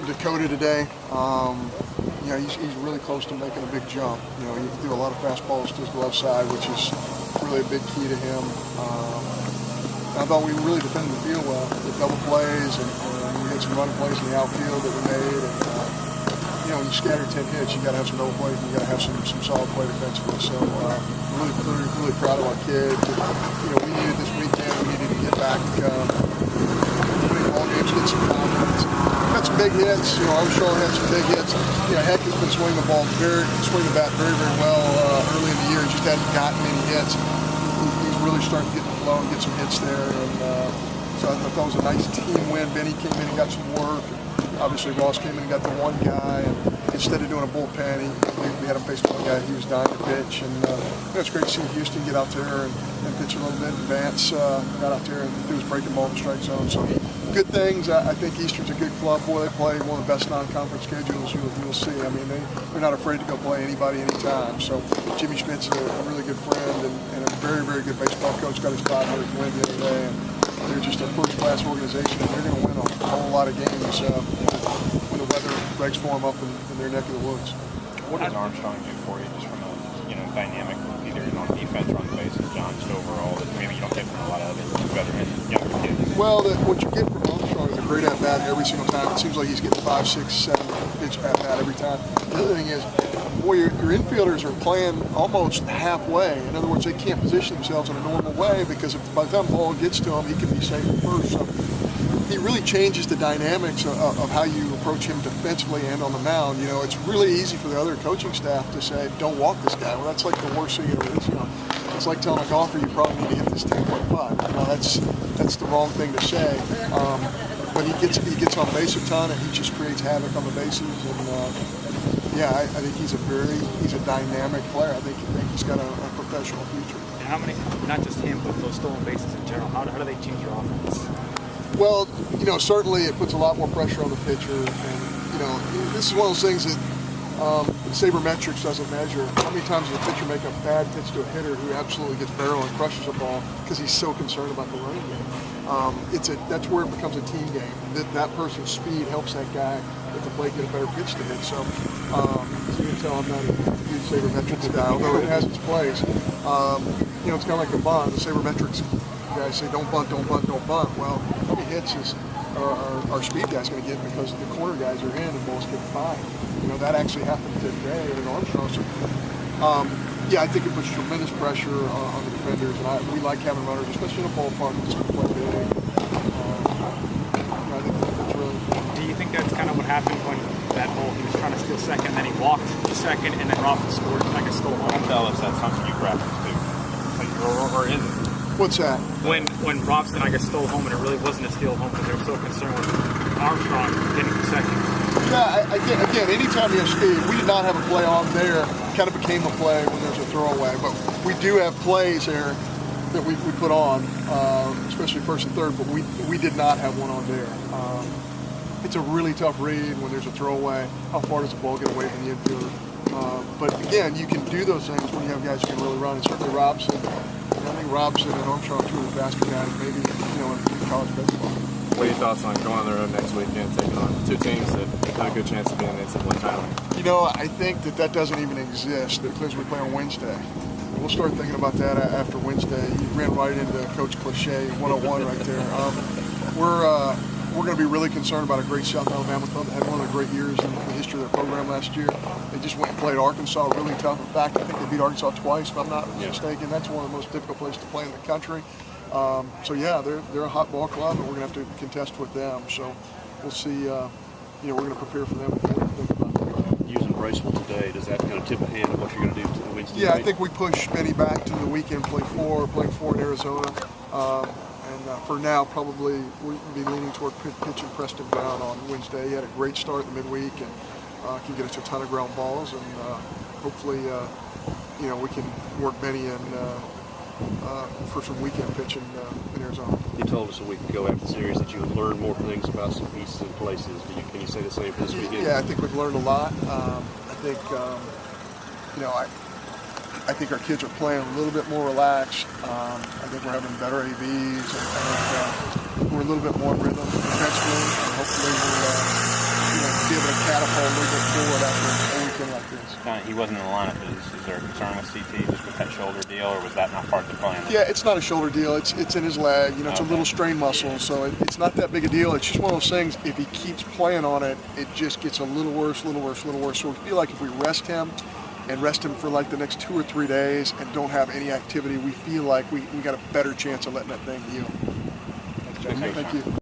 Dakota today. He's really close to making a big jump. He threw a lot of fastballs to his glove side, which is really a big key to him. I thought we really defended the field well with double plays, and we had some running plays in the outfield that we made. And when you scatter 10 hits, you got to have some double plays, and you got to have some solid play defensively. So really proud of our kids. We needed this weekend. We needed to get back. Winning ball games, get some confidence. Got some big hits. Armstrong had some big hits. Heck has been swinging the bat very, very well early in the year. Just hadn't gotten any hits. He's really starting to get the flow and get some hits there. And so I thought that was a nice team win. Benny came in and got some work. Obviously, Ross came in and got the one guy. And instead of doing a bullpen, we had him face one guy. He was dying to pitch. And it's great to see Houston get out there and pitch a little bit. Vance got out there and threw his breaking ball in the strike zone. So good things. I think Eastern's a good club. Boy, they play one of the best non-conference schedules you'll see. I mean, they're not afraid to go play anybody anytime. So Jimmy Schmidt's a really good friend and a very, very good baseball coach. Got his 500th win the other day. And they're just a first-class organization, and they're going to win a whole lot of games when the weather breaks for them up in their neck of the woods. What does Armstrong do for you, just from a dynamic, either on defense or on the bases, John, just overall, that maybe you don't get from a lot of other veteran younger kids? Well, what you get from Armstrong is a great at-bat every single time. It seems like he's getting 5, 6, 7 pitch at-bat every time. The other thing is, your infielders are playing almost halfway. In other words, they can't position themselves in a normal way because by the time the ball gets to him, he can be safe at first. So he really changes the dynamics of how you approach him defensively and on the mound. It's really easy for the other coaching staff to say, don't walk this guy. Well, that's like the worst thing ever is. It's like telling a golfer, you probably need to hit this 10-foot putt. That's the wrong thing to say. But he gets on base a ton, and he just creates havoc on the bases. And I think he's a dynamic player. I think he's got a professional future. And how many, not just him, but those stolen bases in general, how do they change your offense? Well, certainly it puts a lot more pressure on the pitcher. And, this is one of those things that sabermetrics doesn't measure. How many times does a pitcher make a bad pitch to a hitter who absolutely gets barrel and crushes a ball because he's so concerned about the running game? That's where it becomes a team game. That person's speed helps that guy at the plate get a better pitch to hit. So you can tell I'm not a huge sabermetrics guy, although it has its place. It's kind of like a bunt. The sabermetrics guys say don't bunt, don't bunt, don't bunt. Well, how many hits is our speed guy's going to get because the corner guys are in and balls get by? That actually happened today in Armstrong. So, I think it puts tremendous pressure on the defenders, and we like having runners, especially in a ballpark that's going to play big. I think that's really important. Do you think that's kind of what happened when that ball, he was trying to steal second, then he walked to second, and then Robinson scored like a stole home? Tell us that's something you practice too, or is it? What's that? When Robinson, stole home, and it really wasn't a steal home because they were so concerned with Armstrong getting to second. Yeah, again, anytime you have speed, we did not have a play on there. It kind of became a play when there's a throwaway, but we do have plays there that we put on, especially first and third, but we did not have one on there. It's a really tough read when there's a throwaway. How far does the ball get away from the infielder? But again, you can do those things when you have guys who can really run, and certainly Robson. I think Robson and Armstrong are two of the faster guys, maybe in college baseball. What are your thoughts on going on the road next weekend, taking on two teams that have a good chance of being in the NCAA tournament? I think that doesn't even exist because we play on Wednesday. We'll start thinking about that after Wednesday. You ran right into Coach Cliche 101 right there. We're going to be really concerned about a great South Alabama club that had one of the great years in the history of their program last year. They just went and played Arkansas really tough. In fact, I think they beat Arkansas twice, if I'm not mistaken. That's one of the most difficult places to play in the country. They're a hot ball club, and we're going to have to contest with them. So we'll see. We're going to prepare for them before we think about it. Using Bracewell today, does that kind of tip a hand of what you're going to do to the Wednesday? Yeah, I think we push Benny back to the weekend, playing four in Arizona. For now, probably we'll be leaning toward pitching Preston Brown on Wednesday. He had a great start in the midweek and can get us a ton of ground balls. And hopefully, we can work Benny in for some weekend pitching in Arizona. You told us a week ago after the series that you would learn more things about some pieces and places. Can you say the same for this weekend? Yeah, I think we've learned a lot. I think our kids are playing a little bit more relaxed. I think we're having better AVs. I think we're a little bit more rhythm defensively, and hopefully we'll fall a little bit forward after a weekend like this. He wasn't in the lineup. Is there a concern with CT just with that shoulder deal, or was that not part of the plan? Yeah, it's not a shoulder deal. It's in his leg. It's a little strained muscle, so it's not that big a deal. It's just one of those things. If he keeps playing on it, it just gets a little worse, little worse, little worse. So we feel like if we rest him for like the next 2 or 3 days and don't have any activity, we feel like we got a better chance of letting that thing heal. Thank you. Thank you.